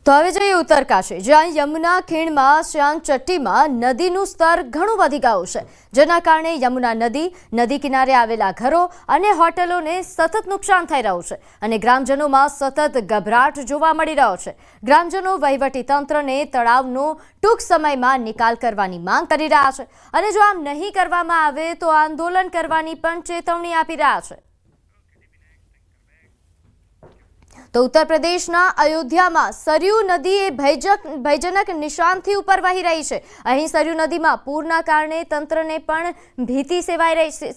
તો હવે જઈએ ઉત્તરકાશી, જ્યાં યમુના ખીણમાં શ્યાનચટ્ટીમાં નદીનું સ્તર ઘણું વધી ગયું છે, જેના કારણે યમુના નદી કિનારે આવેલા ઘરો અને હોટલોને સતત નુકસાન થઈ રહ્યું છે અને ગ્રામજનોમાં સતત ગભરાટ જોવા મળી રહ્યો છે. ગ્રામજનો વહીવટીતંત્રને તળાવનો ટૂંક સમયમાં નિકાલ કરવાની માંગ કરી રહ્યા છે અને જો આમ નહીં કરવામાં આવે તો આંદોલન કરવાની પણ ચેતવણી આપી રહ્યા છે. તો ઉત્તર પ્રદેશના અયોધ્યામાં સરયુ નદી એ ભયજનક નિશાનથી ઉપર વહી રહી છે. અહીં સરયુ નદીમાં પૂરના કારણે તંત્રને પણ ભીતિ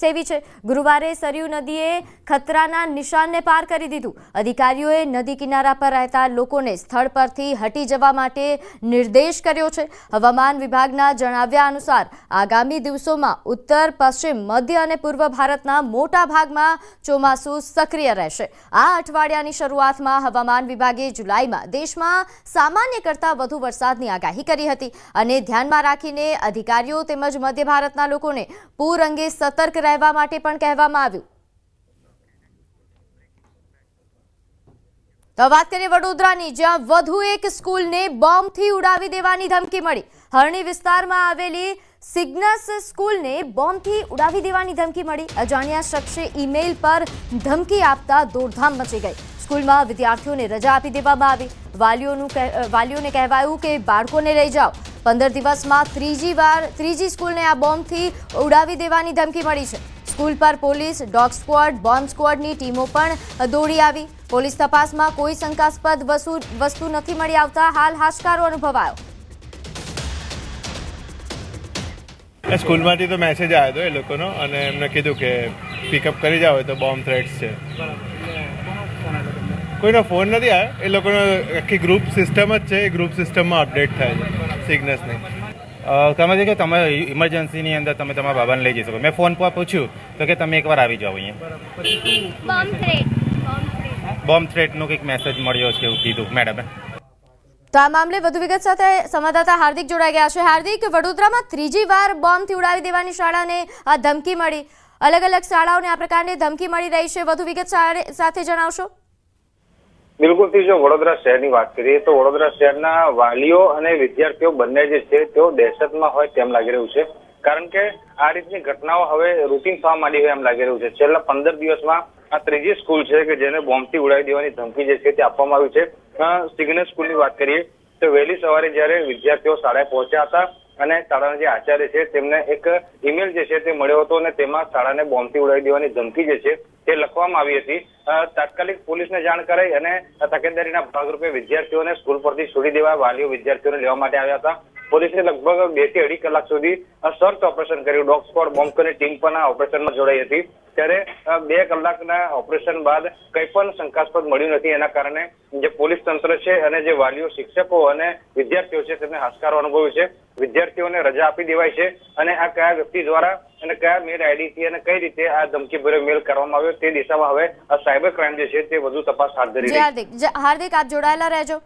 સેવી છે. ગુરુવારે સરયુ નદીએ ખતરાના નિશાનને પાર કરી દીધું. અધિકારીઓએ નદી કિનારા પર રહેતા લોકોને સ્થળ પરથી હટી જવા માટે નિર્દેશ કર્યો છે. હવામાન વિભાગના જણાવ્યા અનુસાર આગામી દિવસોમાં ઉત્તર, પશ્ચિમ, મધ્ય અને પૂર્વ ભારતના મોટા ભાગમાં ચોમાસું સક્રિય રહેશે. આ અઠવાડિયાની શરૂઆતમાં હવામાન વિભાગે જુલાઈમાં દેશમાં સામાન્ય કરતાં વધુ વરસાદની આગાહી કરી હતી અને ધ્યાનમાં રાખીને અધિકારીઓ તેમજ મધ્ય ભારતના લોકોને પૂર અંગે સતર્ક રહેવા માટે પણ કહેવામાં આવ્યું. તો વાત કરીએ વડોદરાની, જ્યાં વધુ એક સ્કૂલને બોમ્બથી ઉડાવી દેવાની ધમકી મળી. હરણી વિસ્તારમાં આવેલી સિગ્નસ સ્કૂલને બોમ્બથી ઉડાવી દેવાની ધમકી મળી. અજાણ્યા શખ્સે ઈમેલ પર ધમકી આપતા દોડધામ મચી ગઈ. સ્કૂલમાં વિદ્યાર્થીઓને રજા આપી દેવામાં આવી. વાલીઓને કહેવાયું કે બાળકોને લઈ જાઓ. 15 દિવસમાં ત્રીજી સ્કૂલને આ બોમ્બથી ઉડાવી દેવાની ધમકી મળી છે. સ્કૂલ પર પોલીસ, ડોગ સ્ક્વોડ, બોમ્બ સ્ક્વોડની ટીમો પણ દોડી આવી. પોલીસ તપાસમાં કોઈ શંકાસ્પદ વસ્તુ નથી મળી આવતા હાલ હાશકારો અનુભવાયો. સ્કૂલમાંથી તો મેસેજ આવ્યો હતો એ લોકોનો અને એમને કીધું કે પિકઅપ કરી જાવ તો બોમ્બ થ્રેટ્સ છે. કોઈનો ફોન નથી આવ્યો. એ લોકોનો આખી ગ્રુપ સિસ્ટમ જ છે. એ ગ્રુપ સિસ્ટમમાં અપડેટ થાય છે સિગ્નસની. તમે છે કે તમે ઇમરજન્સીની અંદર તમે તમારા બાબાને લઈ જઈ શકો. મેં ફોન પર પૂછ્યું તો કે તમે એકવાર આવી જાઓ અહીંયા. બોમ્બ થ્રેટનો કંઈક મેસેજ મળ્યો છે એવું કીધું મેડમે. તો આ મામલે વધુ વિગત સાથે સંવાદદાતા હાર્દિક જોડાઈ ગયા છે. હાર્દિક, વડોદરામાં ત્રીજી વાર બોમ્બથી ઉડાવી દેવાની શાળાને આ ધમકી મળી. અલગ અલગ શાળાઓને આ પ્રકારની ધમકી મળી રહી છે. વધુ વિગત સાથે જણાવશો. બિલકુલથી જો વડોદરા શહેરની વાત કરીએ તો વડોદરા શહેરના વાલીઓ અને વિદ્યાર્થીઓ બંને જે છે તેઓ દહેશતમાં હોય તેમ લાગી રહ્યું છે. કારણ કે આ રીતની ઘટનાઓ હવે રૂટીન થવા માંડી હોય એમ લાગી રહ્યું છે. છેલ્લા 15 દિવસમાં આ ત્રીજી સ્કૂલ છે કે જેને બોમ્બથી ઉડાવી દેવાની ધમકી જે છે તે આપવામાં આવી છે. સિગ્નસ સ્કૂલની વાત કરીએ તો વહેલી સવારે જ્યારે વિદ્યાર્થીઓ શાળાએ પહોંચ્યા હતા અને શાળાના જે આચાર્ય છે તેમને એક ઈમેલ જે છે તે મળ્યો હતો અને તેમાં શાળાને બોમ્બથી ઉડાવી દેવાની ધમકી જે છે તે લખવામાં આવી હતી. તાત્કાલિક પોલીસને જાણ કરાઈ અને તકેદારીના ભાગરૂપે વિદ્યાર્થીઓને સ્કૂલ પરથી છોડી દેવા વાલીઓ વિદ્યાર્થીઓને લેવા માટે આવ્યા હતા. પોલીસે લગભગ 2 થી 2.5 કલાક સુધી સર્ચ ઓપરેશન કર્યું. ડોગ સ્ક્વોડ, બોમ્બ સ્ક્વોડની ટીમ પણ આ ઓપરેશનમાં જોડાઈ હતી. ત્યારે 2 કલાકના ઓપરેશન બાદ કંઈ પણ શંકાસ્પદ મળ્યું નથી. એના કારણે જે પોલીસ તંત્ર છે અને જે વાલીઓ, શિક્ષકો અને વિદ્યાર્થીઓ છે તેમને હાશકારો અનુભવ્યો છે. વિદ્યાર્થીઓને રજા આપી દેવાય છે અને આ કયા વ્યક્તિ દ્વારા અને કયા મેલ આઈડીથી અને કઈ રીતે આ ધમકીભર્યો મેલ કરવામાં આવ્યો તે દિશામાં હવે સાયબર ક્રાઇમ જે છે તે વધુ તપાસ હાથ ધરી રહી છે. હાર્દિક, આપ જોડાયેલા રહેજો.